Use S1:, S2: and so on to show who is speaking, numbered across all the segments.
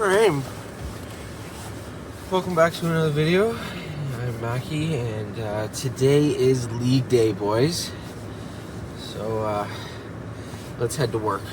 S1: Alright, welcome back to another video. I'm Mackie, and today is league day, boys. So let's head to work.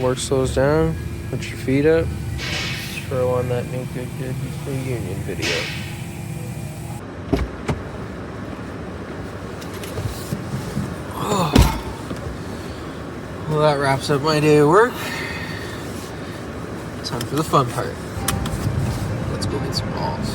S1: Work slows down, put your feet up, throw on that new Good reunion video. Well, that wraps up my day at work. Time for the fun part. Let's go hit some balls.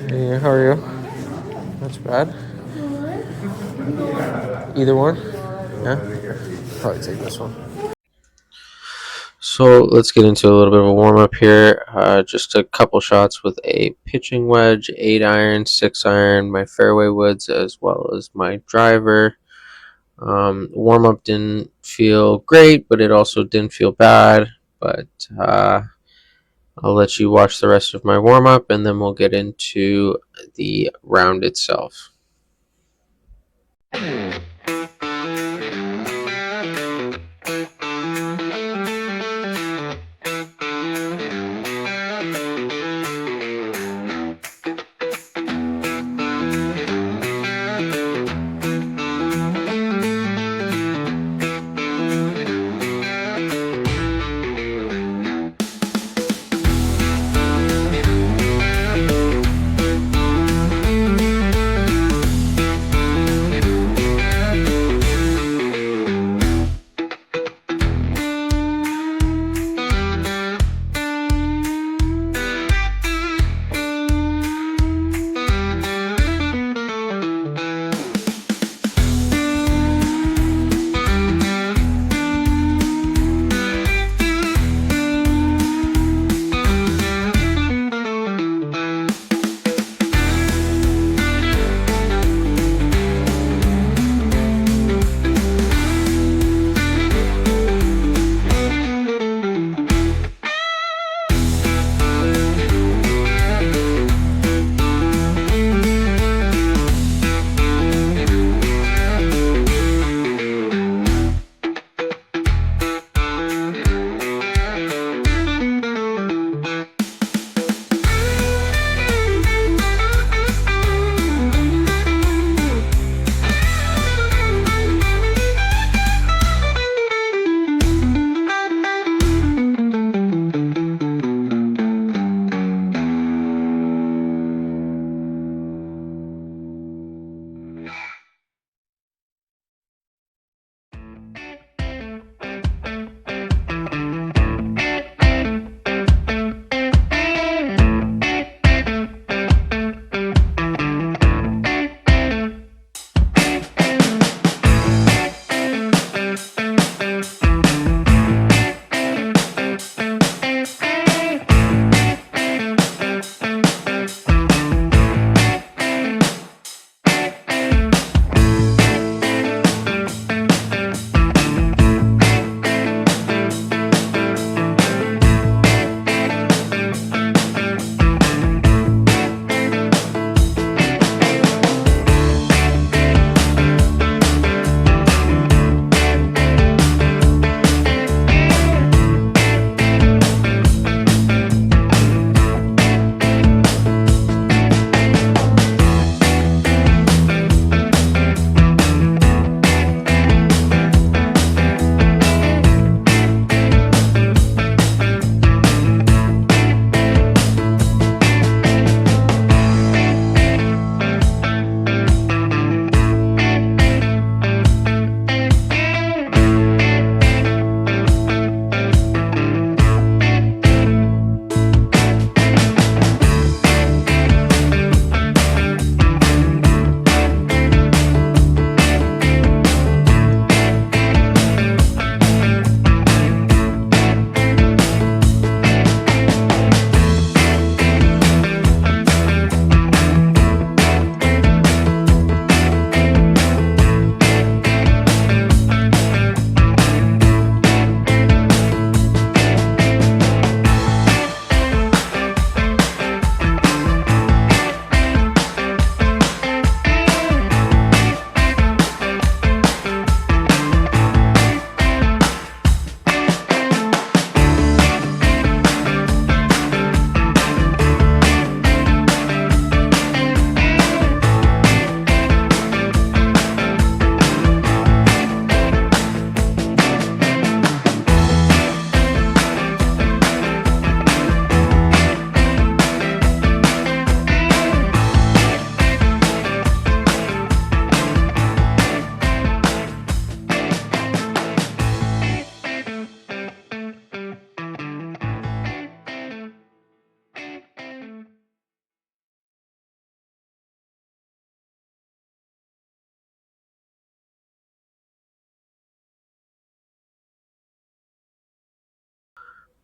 S1: Hey, how are you? Not too bad. Either one? Yeah? Probably take this one. So let's get into a little bit of a warm-up here. Just a couple shots with a pitching wedge, 8-iron, 6-iron, my fairway woods, as well as my driver. Warm-up didn't feel great, but it also didn't feel bad. But I'll let you watch the rest of my warm-up, and then we'll get into the round itself.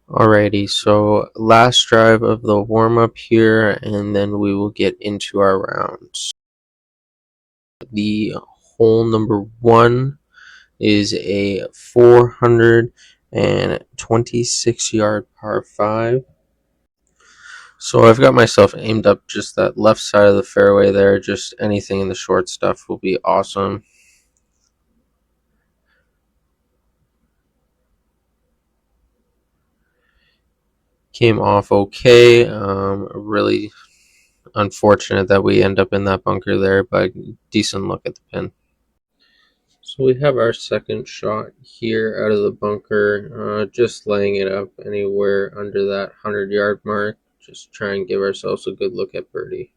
S1: Alrighty, so last drive of the warm-up here, and then we will get into our rounds. The hole number 1 is a 426-yard par 5. So I've got myself aimed up just that left side of the fairway there. Just anything in the short stuff will be awesome. Came off okay. Really unfortunate that we end up in that bunker there, but decent look at the pin. So we have our second shot here out of the bunker, just laying it up anywhere under that 100-yard mark. Just try and give ourselves a good look at birdie.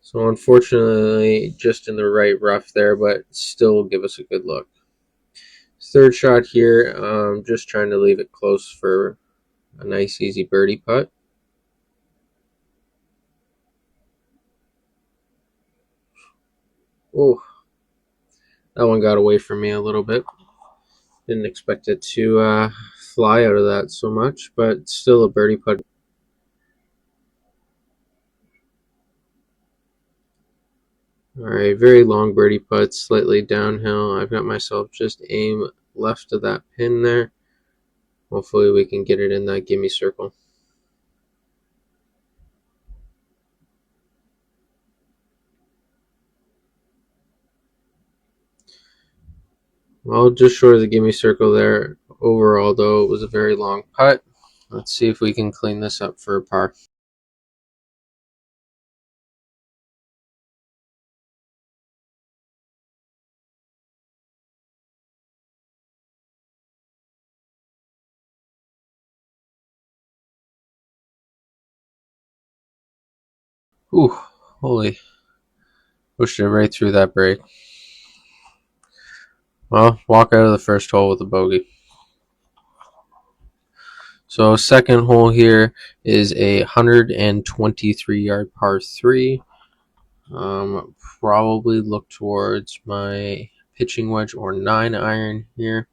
S1: So unfortunately, just in the right rough there, but still give us a good look. Third shot here, just trying to leave it close for a nice easy birdie putt. Oh, that one got away from me a little bit. Didn't expect it to fly out of that so much, but still a birdie putt. Alright, very long birdie putt, slightly downhill. I've got myself just aim left of that pin there. Hopefully we can get it in that gimme circle. Well, just short of the gimme circle there. Overall, though, it was a very long putt. Let's see if we can clean this up for a par. Ooh, holy. Pushed it right through that break. Well, walk out of the first hole with a bogey. So second hole here is a 123-yard par 3. Probably look towards my pitching wedge or 9-iron here.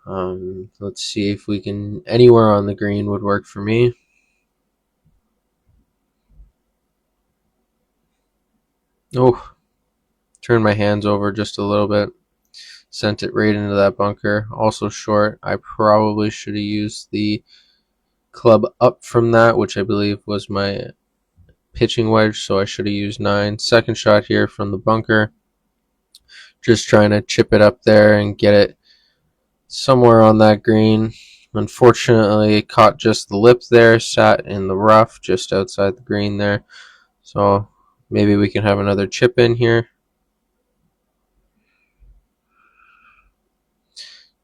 S1: Let's see if we can, anywhere on the green would work for me. Oh, turned my hands over just a little bit. Sent it right into that bunker. Also short. I probably should have used the club up from that, which I believe was my pitching wedge, so I should have used 9. Second shot here from the bunker. Just trying to chip it up there and get it somewhere on that green. Unfortunately, it caught just the lip there, sat in the rough just outside the green there. So maybe we can have another chip in here.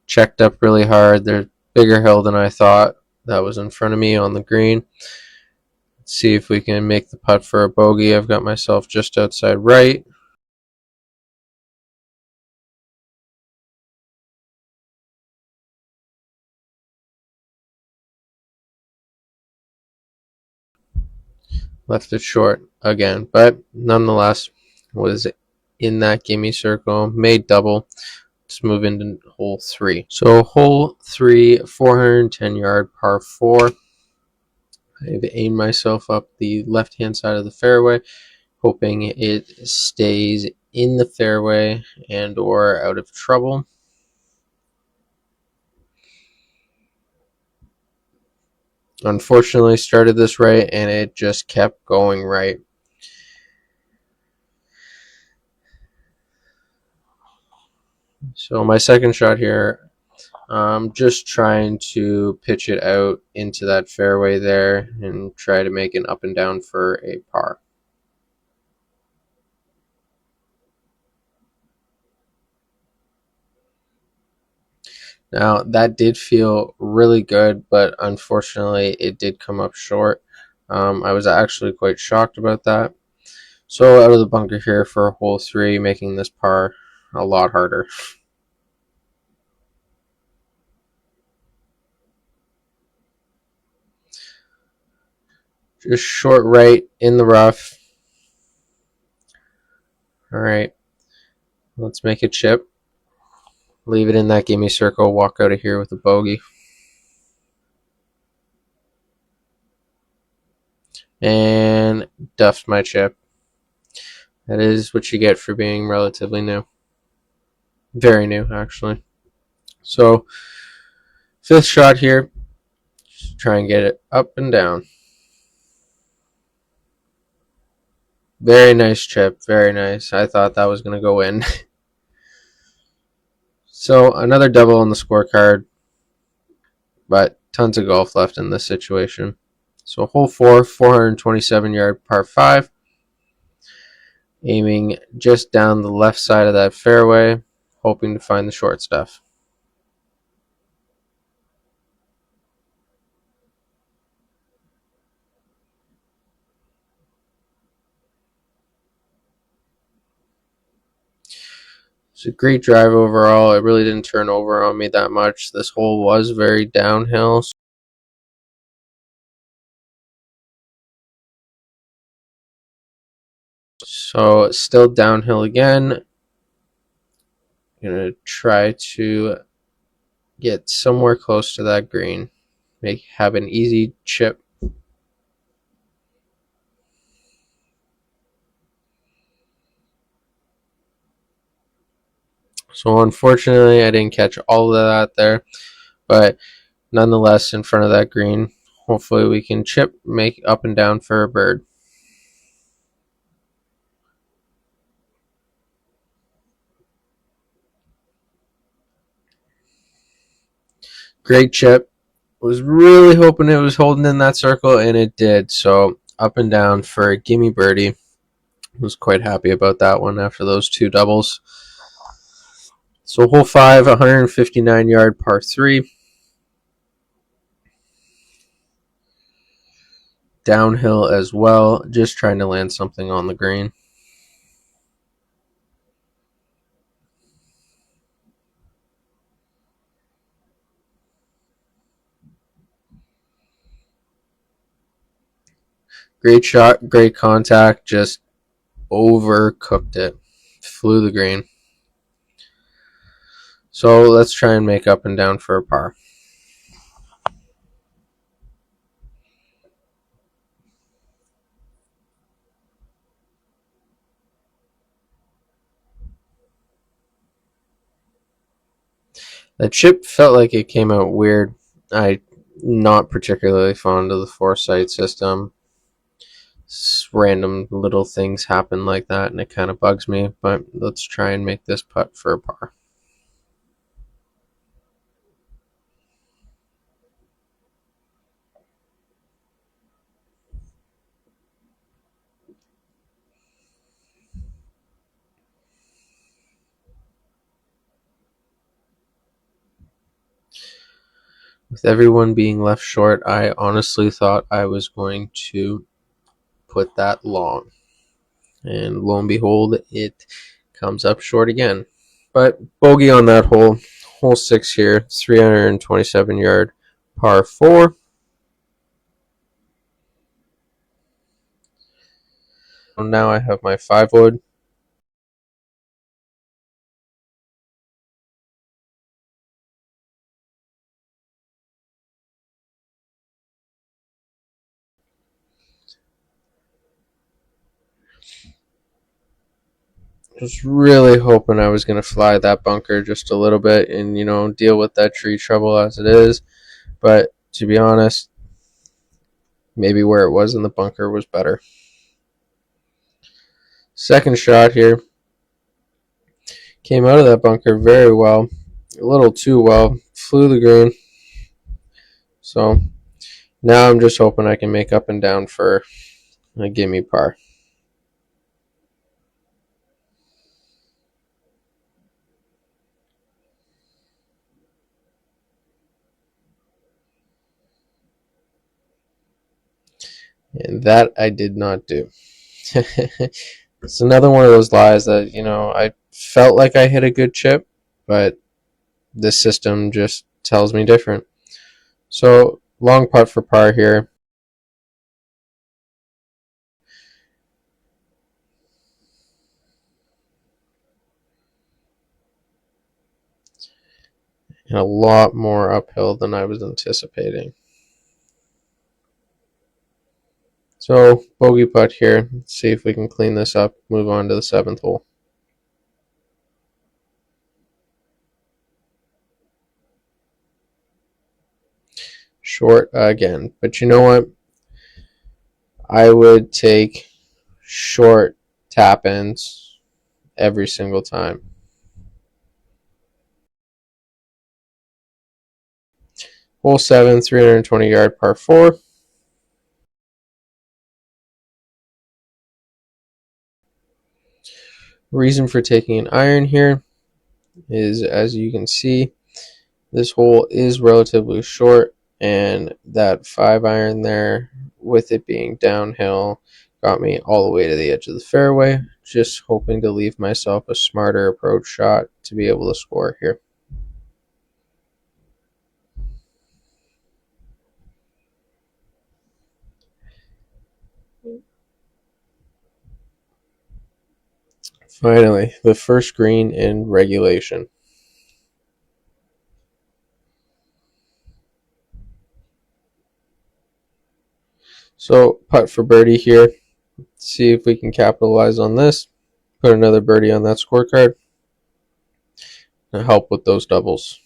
S1: Checked up really hard. There's bigger hill than I thought that was in front of me on the green. Let's see if we can make the putt for a bogey. I've got myself just outside right. Left it short again, but nonetheless was in that gimme circle. Made double. Let's move into hole 3. So hole 3, 410-yard par 4. I've aimed myself up the left-hand side of the fairway, hoping it stays in the fairway and or out of trouble. Unfortunately, started this right and it just kept going right. So my second shot here, just trying to pitch it out into that fairway there and try to make an up and down for a par. Now that did feel really good, but unfortunately it did come up short. I was actually quite shocked about that. So out of the bunker here for hole 3, making this par a lot harder. Just short right in the rough. All right, let's make a chip. leave it in that gimme circle, walk out of here with a bogey. And duffed my chip. That is what you get for being relatively new. Very new, actually. So, fifth shot here. Just try and get it up and down. Very nice chip. Very nice. I thought that was going to go in. So, another double on the scorecard. But tons of golf left in this situation. So, hole 4, 427 yard par 5. Aiming just down the left side of that fairway, hoping to find the short stuff. It's a great drive overall. It really didn't turn over on me that much. This hole was very downhill. So still downhill again. Gonna try to get somewhere close to that green. Have an easy chip. So unfortunately, I didn't catch all of that there, but nonetheless, in front of that green, hopefully we can chip, make up and down for a bird. Great chip. Was really hoping it was holding in that circle, and it did. So up and down for a gimme birdie. Was quite happy about that one after those two doubles. So hole 5, 159 yard par 3. Downhill as well, just trying to land something on the green. Great shot, great contact, just overcooked it. Flew the green. So let's try and make up and down for a par. The chip felt like it came out weird. I'm not particularly fond of the foresight system. Random little things happen like that, and it kind of bugs me. But let's try and make this putt for a par. With everyone being left short, I honestly thought I was going to put that long. And lo and behold, it comes up short again. But bogey on that hole. Hole 6 here, 327 yard par 4. Now I have my 5 wood. Just really hoping I was going to fly that bunker just a little bit and, deal with that tree trouble as it is. But to be honest, maybe where it was in the bunker was better. Second shot here. Came out of that bunker very well. A little too well. Flew the green. So now I'm just hoping I can make up and down for a gimme par. And that I did not do. It's another one of those lies that, I felt like I hit a good chip, but this system just tells me different. So, long putt for par here. and a lot more uphill than I was anticipating. So, bogey putt here. Let's see if we can clean this up, move on to the 7th hole. Short again. But you know what? I would take short tap ins every single time. Hole 7, 320-yard par 4. Reason for taking an iron here is, as you can see, this hole is relatively short, and that 5-iron there, with it being downhill, got me all the way to the edge of the fairway, just hoping to leave myself a smarter approach shot to be able to score here. Finally, the first green in regulation. So, putt for birdie here. See if we can capitalize on this. Put another birdie on that scorecard and help with those doubles.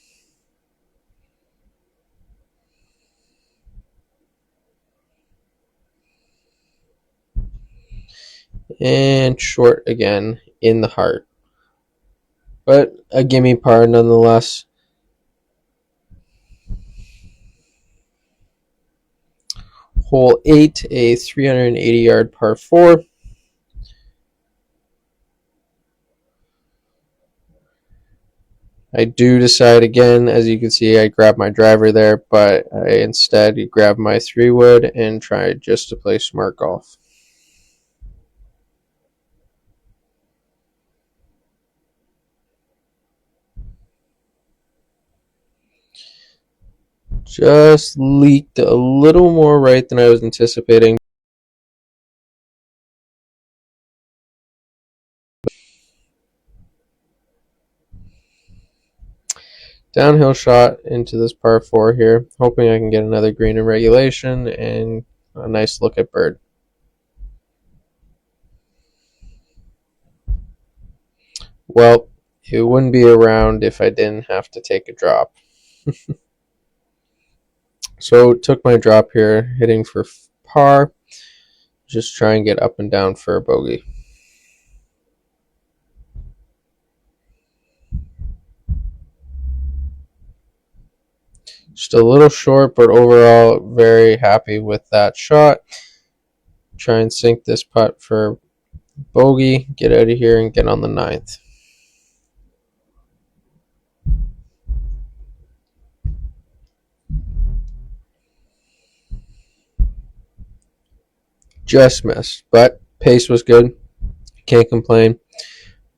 S1: And short again in the heart. But a gimme par nonetheless. Hole 8, a 380-yard par 4. I do decide again, as you can see, I grabbed my driver there, but I instead grabbed my 3-wood and tried just to play smart golf. Just leaked a little more right than I was anticipating. Downhill shot into this par 4 here, hoping I can get another green in regulation and a nice look at bird. Well, it wouldn't be around if I didn't have to take a drop. So took my drop here, hitting for par. Just try and get up and down for a bogey. Just a little short, but overall very happy with that shot. Try and sink this putt for bogey, get out of here and get on the 9th. Just missed, but pace was good. Can't complain.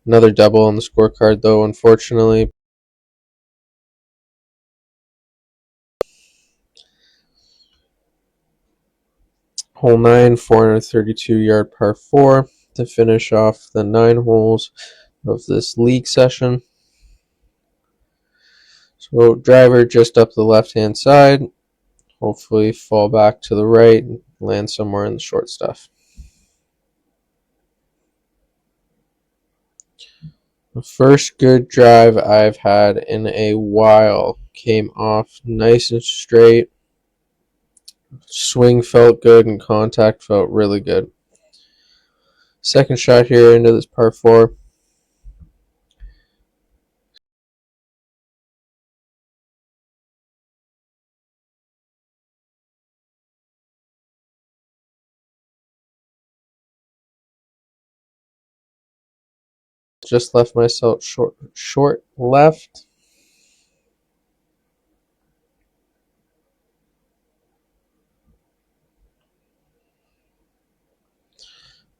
S1: Another double on the scorecard, though, unfortunately. Hole 9, 432-yard par 4 to finish off the 9 holes of this league session. So driver just up the left-hand side. Hopefully fall back to the right and land somewhere in the short stuff. The first good drive I've had in a while. Came off nice and straight. Swing felt good and contact felt really good. Second shot here into this par 4. Just left myself short left.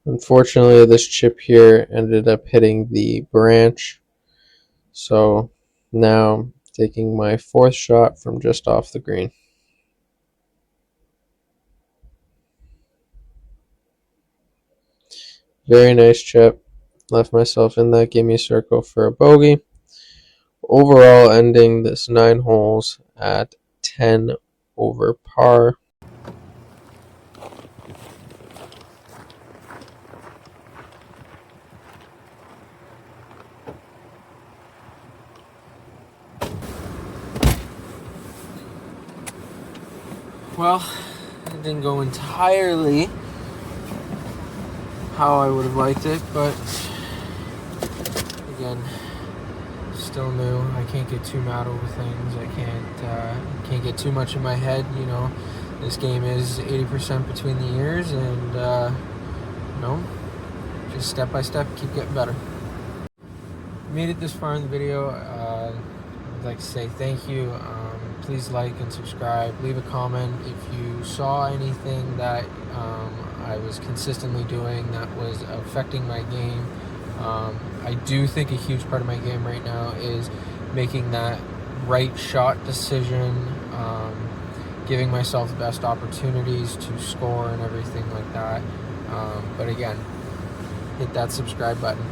S1: Unfortunately, this chip here ended up hitting the branch. So now taking my 4th shot from just off the green. Very nice chip. Left myself in that gimme circle for a bogey. overall ending this 9 holes at 10 over par. Well, it didn't go entirely how I would have liked it, but again, still new. I can't get too mad over things. I can't get too much in my head. You know, this game is 80% between the ears, and you know, just step by step, keep getting better. Made it this far in the video. I'd like to say thank you. Please like and subscribe. Leave a comment if you saw anything that I was consistently doing that was affecting my game. I do think a huge part of my game right now is making that right shot decision, giving myself the best opportunities to score and everything like that. But again, hit that subscribe button.